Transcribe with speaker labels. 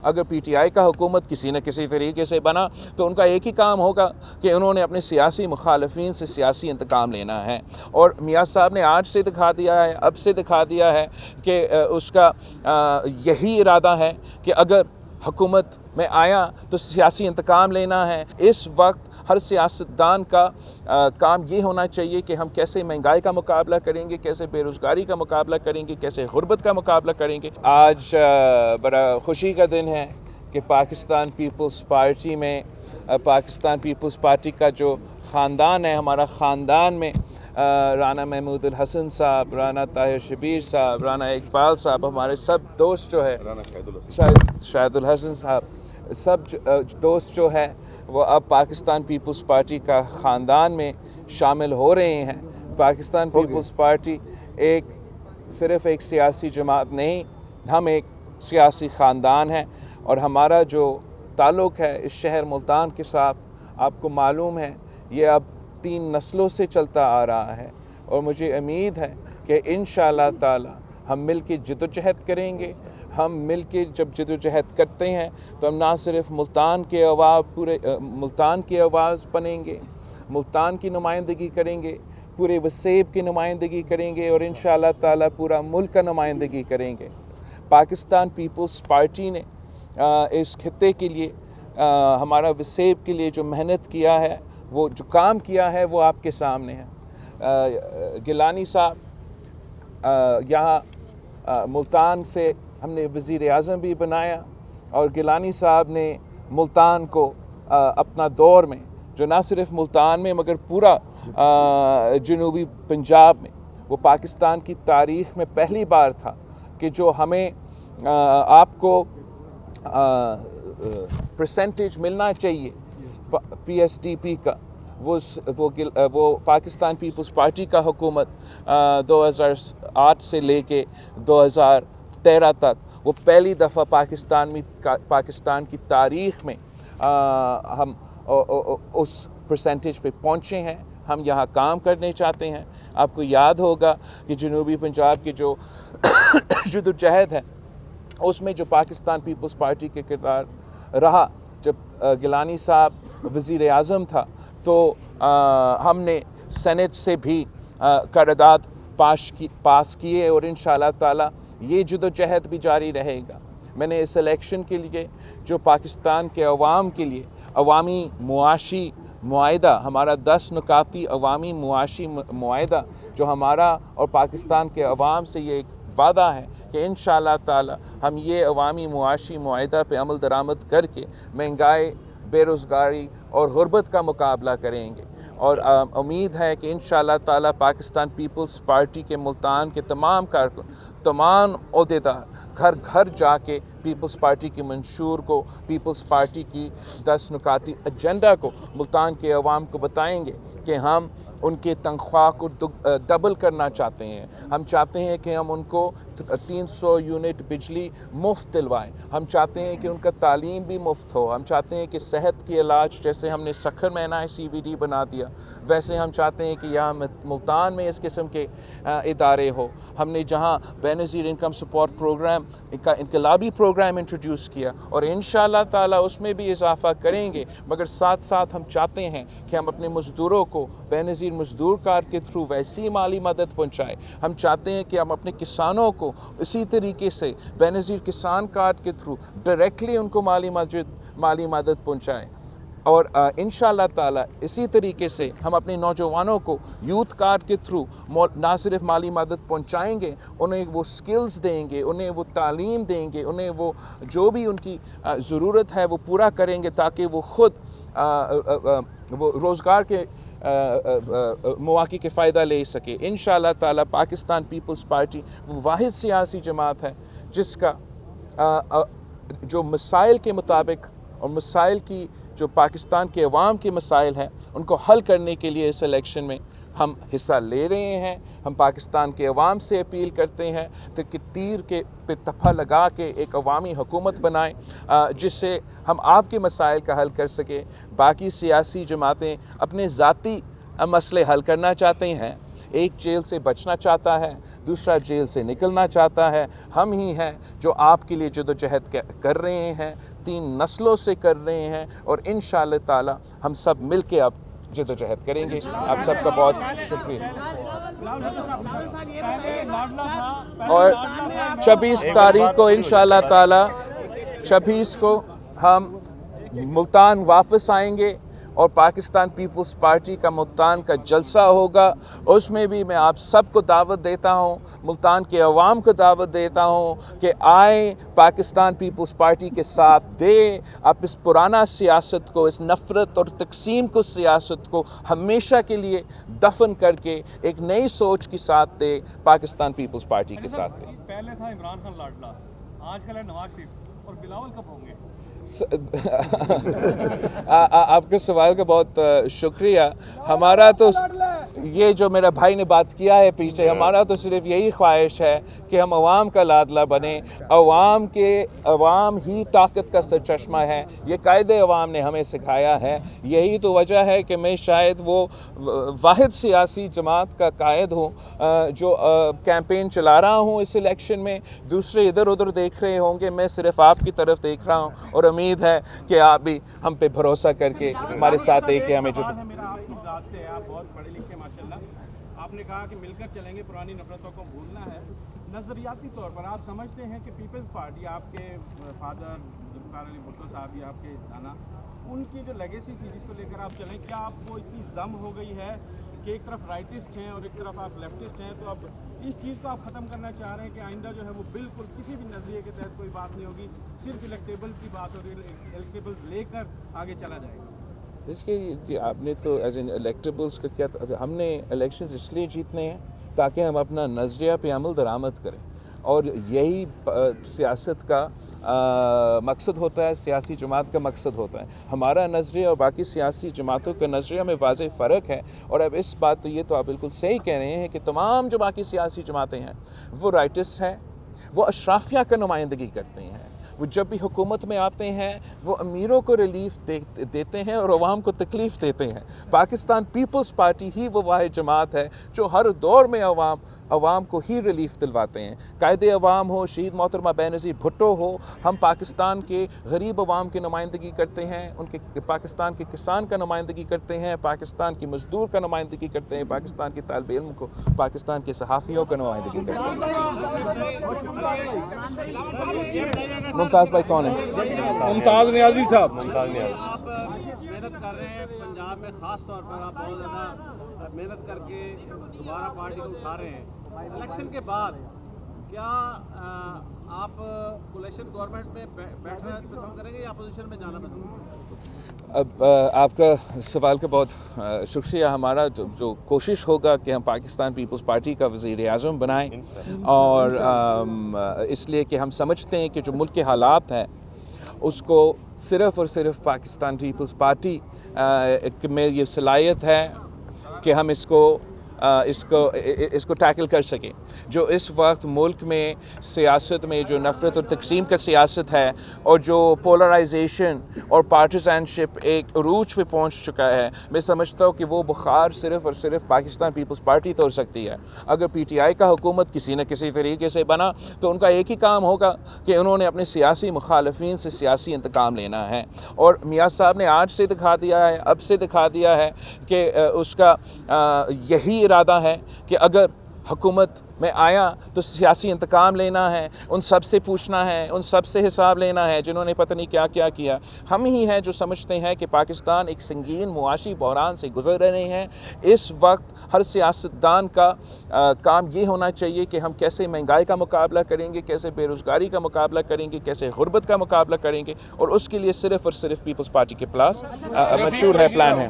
Speaker 1: اگر P T I کا حکومت کسی نہ کسی طریقے سے بنا تو ان کا ایک ہی کام ہوگا کہ انہوں نے اپنے سیاسی مخالفین سے سیاسی انتقام لینا ہے، اور میاں صاحب نے آج سے دکھا دیا ہے، اب سے دکھا دیا ہے کہ اس کا یہی ارادہ ہے کہ اگر حکومت میں آیا تو سیاسی انتقام لینا ہے۔ اس وقت ہر سیاستدان کا کام یہ ہونا چاہیے کہ ہم کیسے مہنگائی کا مقابلہ کریں گے، کیسے بے روزگاری کا مقابلہ کریں گے، کیسے غربت کا مقابلہ کریں گے۔ آج بڑا خوشی کا دن ہے کہ پاکستان پیپلز پارٹی میں پاکستان پیپلز پارٹی کا جو خاندان ہے، ہمارا خاندان میں رانا محمود الحسن صاحب، رانا طاہر شبیر صاحب، رانا اقبال صاحب، ہمارے سب دوست جو ہے، شاہد الحسن صاحب، سب دوست جو ہے وہ اب پاکستان پیپلز پارٹی کا خاندان میں شامل ہو رہے ہیں۔ پاکستان پیپلز پارٹی صرف ایک سیاسی جماعت نہیں، ہم ایک سیاسی خاندان ہیں، اور ہمارا جو تعلق ہے اس شہر ملتان کے ساتھ آپ کو معلوم ہے یہ اب 3 نسلوں سے چلتا آ رہا ہے، اور مجھے امید ہے کہ انشاءاللہ تعالی ہم مل کے جدوجہد کریں گے۔ ہم مل کے جب جدوجہد کرتے ہیں تو ہم نہ صرف ملتان کے پورے ملتان کی آواز بنیں گے، ملتان کی نمائندگی کریں گے، پورے وسیب کی نمائندگی کریں گے، اور انشاءاللہ تعالی پورا ملک کا نمائندگی کریں گے۔ پاکستان پیپلز پارٹی نے اس خطے کے لیے ہمارا وسیب کے لیے جو محنت کیا ہے، وہ جو کام کیا ہے وہ آپ کے سامنے ہے۔ گیلانی صاحب یہاں ملتان سے ہم نے وزیر اعظم بھی بنایا، اور گیلانی صاحب نے ملتان کو اپنا دور میں جو نہ صرف ملتان میں مگر پورا جنوبی پنجاب میں، وہ پاکستان کی تاریخ میں پہلی بار تھا کہ جو ہمیں آپ کو پرسنٹیج ملنا چاہیے پی ایس ڈی پی کا، وہ پاکستان پیپلز پارٹی کا حکومت 2008 سے لے کے 2013 تک وہ پہلی دفعہ پاکستان کی تاریخ میں ہم اس پرسنٹیج پہ پہنچے ہیں۔ ہم یہاں کام کرنے چاہتے ہیں۔ آپ کو یاد ہوگا کہ جنوبی پنجاب کی جو جدوجہد ہے اس میں جو پاکستان پیپلز پارٹی کے کردار رہا، جب گیلانی صاحب وزیر اعظم تھا تو ہم نے سینٹ سے بھی قرارداد پاس کیے، اور انشاءاللہ تعالی یہ جدوجہد بھی جاری رہے گا۔ میں نے اس الیکشن کے لیے جو پاکستان کے عوام کے لیے عوامی معاشی معاہدہ، ہمارا 10 نکاتی عوامی معاشی معاہدہ جو ہمارا اور پاکستان کے عوام سے یہ ایک وعدہ ہے کہ انشاءاللہ تعالی ہم یہ عوامی معاشی معاہدہ پہ عمل درآمد کر کے مہنگائی، بے روزگاری اور غربت کا مقابلہ کریں گے، اور امید ہے کہ انشاءاللہ تعالی پاکستان پیپلز پارٹی کے ملتان کے تمام کارکن، تمام عہدیدار گھر گھر جا کے پیپلز پارٹی کی منشور کو، پیپلز پارٹی کی 10 نکاتی ایجنڈا کو ملتان کے عوام کو بتائیں گے کہ ہم ان کے تنخواہ کو ڈبل کرنا چاہتے ہیں۔ ہم چاہتے ہیں کہ ہم ان کو 300 یونٹ بجلی مفت دلوائیں۔ ہم چاہتے ہیں کہ ان کا تعلیم بھی مفت ہو۔ ہم چاہتے ہیں کہ صحت کی علاج، جیسے ہم نے سکھر میں CBD بنا دیا، ویسے ہم چاہتے ہیں کہ یہاں ملتان میں اس قسم کے ادارے ہو۔ ہم نے جہاں بے نظیر انکم سپورٹ پروگرام کا انقلابی پروگرام انٹروڈیوس کیا، اور انشاءاللہ تعالی اس میں بھی اضافہ کریں گے، مگر ساتھ ساتھ ہم چاہتے ہیں کہ ہم اپنے مزدوروں کو بے نظیر مزدور کارڈ کے تھرو ویسی مالی مدد پہنچائے۔ ہم چاہتے ہیں کہ ہم اپنے کسانوں کو اسی طریقے سے بے نظیر کسان کارڈ کے تھرو ڈائریکٹلی ان کو مالی مدد پہنچائیں، اور انشاءاللہ تعالی اسی طریقے سے ہم اپنے نوجوانوں کو یوتھ کارڈ کے تھرو نہ صرف مالی مدد پہنچائیں گے، انہیں وہ سکلز دیں گے، انہیں وہ تعلیم دیں گے، انہیں وہ جو بھی ان کی ضرورت ہے وہ پورا کریں گے، تاکہ وہ خود وہ روزگار کے مواقع کے فائدہ لے سکے۔ انشاءاللہ تعالی پاکستان پیپلز پارٹی وہ واحد سیاسی جماعت ہے جس کا جو مسائل کے مطابق، اور مسائل کی جو پاکستان کے عوام کے مسائل ہیں ان کو حل کرنے کے لیے اس الیکشن میں ہم حصہ لے رہے ہیں۔ ہم پاکستان کے عوام سے اپیل کرتے ہیں کہ تیر کے پہ تپا لگا کے ایک عوامی حکومت بنائیں جس سے ہم آپ کے مسائل کا حل کر سکیں۔ باقی سیاسی جماعتیں اپنے ذاتی مسئلے حل کرنا چاہتے ہیں، ایک جیل سے بچنا چاہتا ہے، دوسرا جیل سے نکلنا چاہتا ہے. ہم ہی ہیں جو آپ کے لیے جدوجہد کر رہے ہیں, 3 نسلوں سے کر رہے ہیں, اور انشاءاللہ تعالی ہم سب مل کے اب جدوجہد کریں گے. آپ سب کا بہت شکریہ. اور 26 تاریخ کو انشاءاللہ تعالی 26 کو ہم ملتان واپس آئیں گے, اور پاکستان پیپلز پارٹی کا ملتان کا جلسہ ہوگا. اس میں بھی میں آپ سب کو دعوت دیتا ہوں, ملتان کے عوام کو دعوت دیتا ہوں کہ آئیں, پاکستان پیپلز پارٹی کے ساتھ دیں. آپ اس پرانا سیاست کو, اس نفرت اور تقسیم کو سیاست کو ہمیشہ کے لیے دفن کر کے ایک نئی سوچ کے ساتھ دیں, پاکستان پیپلز پارٹی کے ساتھ دیں.
Speaker 2: پہلے تھا عمران خان لاڈلا, آج کل ہے نواز شریف, اور بلاول کب ہوں گے؟
Speaker 1: آپ کے سوال کا بہت شکریہ. ہمارا تو یہ جو میرا بھائی نے بات کیا ہے پیچھے, ہمارا تو صرف یہی خواہش ہے کہ ہم عوام کا لاڈلا بنیں. عوام ہی طاقت کا سرچشمہ ہے, یہ قائد عوام نے ہمیں سکھایا ہے. یہی تو وجہ ہے کہ میں شاید وہ واحد سیاسی جماعت کا قائد ہوں جو کیمپین چلا رہا ہوں اس الیکشن میں. دوسرے ادھر ادھر دیکھ رہے ہوں گے, میں صرف آپ کی طرف دیکھ رہا ہوں, اور امید ہے کہ آپ بھی ہم پہ بھروسہ کر کے ہمارے ساتھ ایک کہ ہمیں
Speaker 2: میرا آپ کی ذات سے ہے, آپ بہت پڑھے لکھے ماشاءاللہ. آپ نے کہا کہ مل کر چلیں گے, پرانی نفرتوں کو بھولنا ہے. نظریاتی طور پر آپ سمجھتے ہیں کہ پیپلز پارٹی, آپ کے فادر ذوالفقار علی بھٹو صاحب یا آپ کے نانا, ان کی جو لیگیسی تھی جس کو لے کر آپ چلیں, کیا آپ کو اتنی ضم ہو گئی ہے کہ ایک طرف رائٹسٹ ہیں اور ایک طرف آپ لیفٹسٹ ہیں, تو اب اس چیز کو آپ ختم کرنا چاہ رہے ہیں کہ آئندہ جو ہے وہ بالکل کسی بھی نظریے کے تحت کوئی بات نہیں ہوگی, صرف الیکٹیبل کی بات ہوگی, الیکٹیبل لے کر آگے چلا جائے گا؟
Speaker 1: دیکھیے, آپ نے تو ایز این الیکٹیبلس کا کیا, ہم نے الیکشنز اس لیے جیتنے ہیں تاکہ ہم اپنا نظریہ پہ عمل درآمد کریں, اور یہی سیاست کا مقصد ہوتا ہے, سیاسی جماعت کا مقصد ہوتا ہے. ہمارا نظریہ اور باقی سیاسی جماعتوں کا نظریہ میں واضح فرق ہے. اور اب اس بات تو یہ تو آپ بالکل صحیح کہہ رہے ہیں کہ تمام جو باقی سیاسی جماعتیں ہیں وہ رائٹسٹ ہیں, وہ اشرافیہ کا نمائندگی کرتے ہیں. وہ جب بھی حکومت میں آتے ہیں وہ امیروں کو ریلیف دیتے ہیں اور عوام کو تکلیف دیتے ہیں. پاکستان پیپلز پارٹی ہی وہ واحد جماعت ہے جو ہر دور میں عوام کو ہی ریلیف دلواتے ہیں. قائد عوام ہو, شہید محترمہ بینظیر بھٹو ہو, ہم پاکستان کے غریب عوام کی نمائندگی کرتے ہیں, ان کے پاکستان کے کسان کا نمائندگی کرتے ہیں, پاکستان کی مزدور کا نمائندگی کرتے ہیں, پاکستان کے طالب علم کو, پاکستان کے صحافیوں کا نمائندگی کرتے ہیں. ممتاز بھائی کون ہے؟
Speaker 3: ممتاز نیازی صاحب.
Speaker 4: آپ محنت کر رہے ہیں پنجاب میں, خاص طور پر آپ بہت زیادہ محنت کر کے دوبارہ پارٹی کو اٹھا رہے ہیں. الیکشن کے بعد کیا آپ کولیشن گورنمنٹ میں بیٹھنا پسند کریں گے یا اپوزیشن میں جانا پسند کریں گے؟
Speaker 1: اب آپ کا سوال کا بہت شکریہ. ہمارا جو کوشش ہوگا کہ ہم پاکستان پیپلز پارٹی کا وزیر اعظم بنائیں, اور اس لیے کہ ہم سمجھتے ہیں کہ جو ملک کے حالات ہیں اس کو صرف اور صرف پاکستان پیپلز پارٹی میں یہ صلاحیت ہے کہ ہم اس کو ٹیکل کر سکیں. جو اس وقت ملک میں سیاست میں جو نفرت اور تقسیم کا سیاست ہے, اور جو پولرائزیشن اور پارٹیزنشپ ایک عروج پہ پہنچ چکا ہے, میں سمجھتا ہوں کہ وہ بخار صرف اور صرف پاکستان پیپلز پارٹی توڑ سکتی ہے. اگر پی ٹی آئی کا حکومت کسی نہ کسی طریقے سے بنا تو ان کا ایک ہی کام ہوگا کہ انہوں نے اپنے سیاسی مخالفین سے سیاسی انتقام لینا ہے. اور میاں صاحب نے آج سے دکھا دیا ہے, اب سے دکھا دیا ہے کہ اس کا یہی ارادہ ہے کہ اگر حکومت میں آیا تو سیاسی انتقام لینا ہے, ان سب سے پوچھنا ہے, ان سب سے حساب لینا ہے جنہوں نے پتہ نہیں کیا کیا کیا. ہم ہی ہیں جو سمجھتے ہیں کہ پاکستان ایک سنگین معاشی بحران سے گزر رہے ہیں. اس وقت ہر سیاستدان کا کام یہ ہونا چاہیے کہ ہم کیسے مہنگائی کا مقابلہ کریں گے, کیسے بے روزگاری کا مقابلہ کریں گے, کیسے غربت کا مقابلہ کریں گے, اور اس کے لیے صرف اور صرف پیپلز پارٹی کے پاس منشور ہے, پلان ہے.